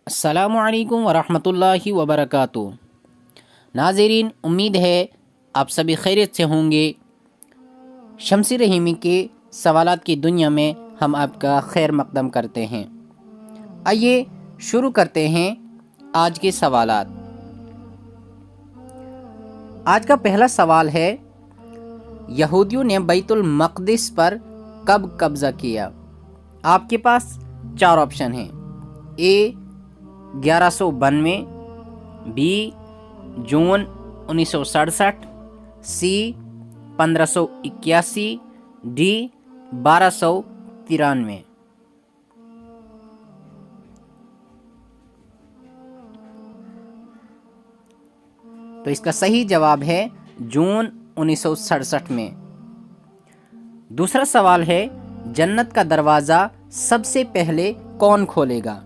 السلام علیکم ورحمۃ اللہ وبرکاتہ۔ ناظرین، امید ہے آپ سبھی خیریت سے ہوں گے۔ شمسی رحیمی کے سوالات کی دنیا میں ہم آپ کا خیر مقدم کرتے ہیں۔ آئیے شروع کرتے ہیں آج کے سوالات۔ آج کا پہلا سوال ہے، یہودیوں نے بیت المقدس پر کب قبضہ کیا؟ آپ کے پاس 4 آپشن ہیں۔ اے 1192، بی جون 1967، سی 1581، ڈی 1293۔ تو اس کا صحیح جواب ہے جون 1967 میں۔ دوسرا سوال ہے، جنت کا دروازہ سب سے پہلے کون کھولے گا؟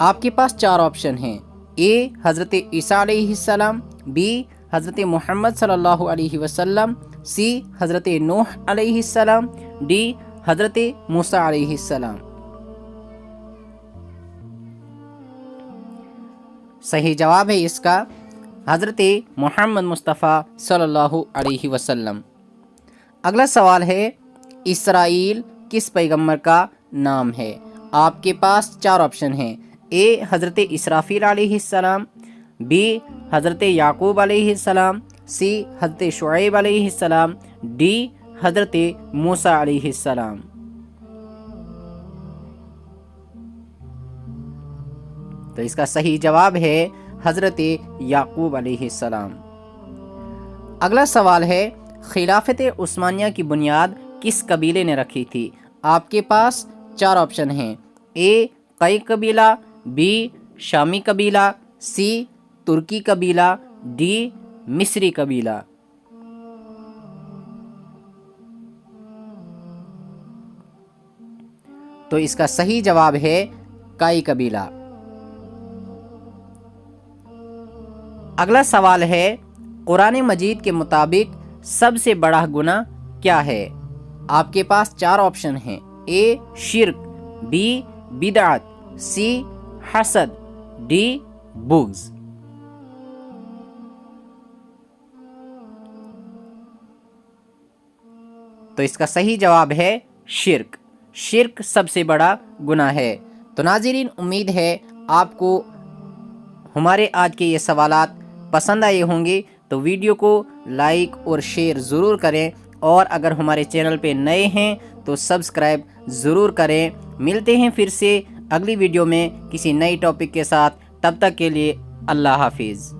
آپ کے پاس 4 آپشن ہیں۔ اے حضرت عیسیٰ علیہ السلام، بی حضرت محمد صلی اللہ علیہ وسلم، سی حضرت نوح علیہ السلام، ڈی حضرت موسیٰ علیہ السلام۔ صحیح جواب ہے اس کا حضرت محمد مصطفیٰ صلی اللہ علیہ وسلم۔ اگلا سوال ہے، اسرائیل کس پیغمبر کا نام ہے؟ آپ کے پاس 4 آپشن ہیں۔ اے حضرت اسرافیل علیہ السلام، بی حضرت یعقوب علیہ السلام، سی حضرت شعیب علیہ السلام، ڈی حضرت موسیٰ علیہ السلام۔ تو اس کا صحیح جواب ہے حضرت یعقوب علیہ السلام۔ اگلا سوال ہے، خلافت عثمانیہ کی بنیاد کس قبیلے نے رکھی تھی؟ آپ کے پاس 4 آپشن ہیں۔ اے قئی قبیلہ، بی شامی قبیلہ، سی ترکی قبیلہ، ڈی مصری قبیلہ۔ تو اس کا صحیح جواب ہے قئی قبیلہ۔ اگلا سوال ہے، قرآن مجید کے مطابق سب سے بڑا گناہ کیا ہے؟ آپ کے پاس 4 آپشن ہیں۔ اے شرک، بی بدعت، سی حسد، ڈی بغض۔ تو اس کا صحیح جواب ہے شرک۔ شرک سب سے بڑا گناہ ہے۔ تو ناظرین، امید ہے آپ کو ہمارے آج کے یہ سوالات پسند آئے ہوں گے، تو ویڈیو کو لائک اور شیئر ضرور کریں، اور اگر ہمارے چینل پہ نئے ہیں تو سبسکرائب ضرور کریں۔ ملتے ہیں پھر سے اگلی ویڈیو میں کسی نئی ٹاپک کے ساتھ، تب تک کے لیے اللہ حافظ۔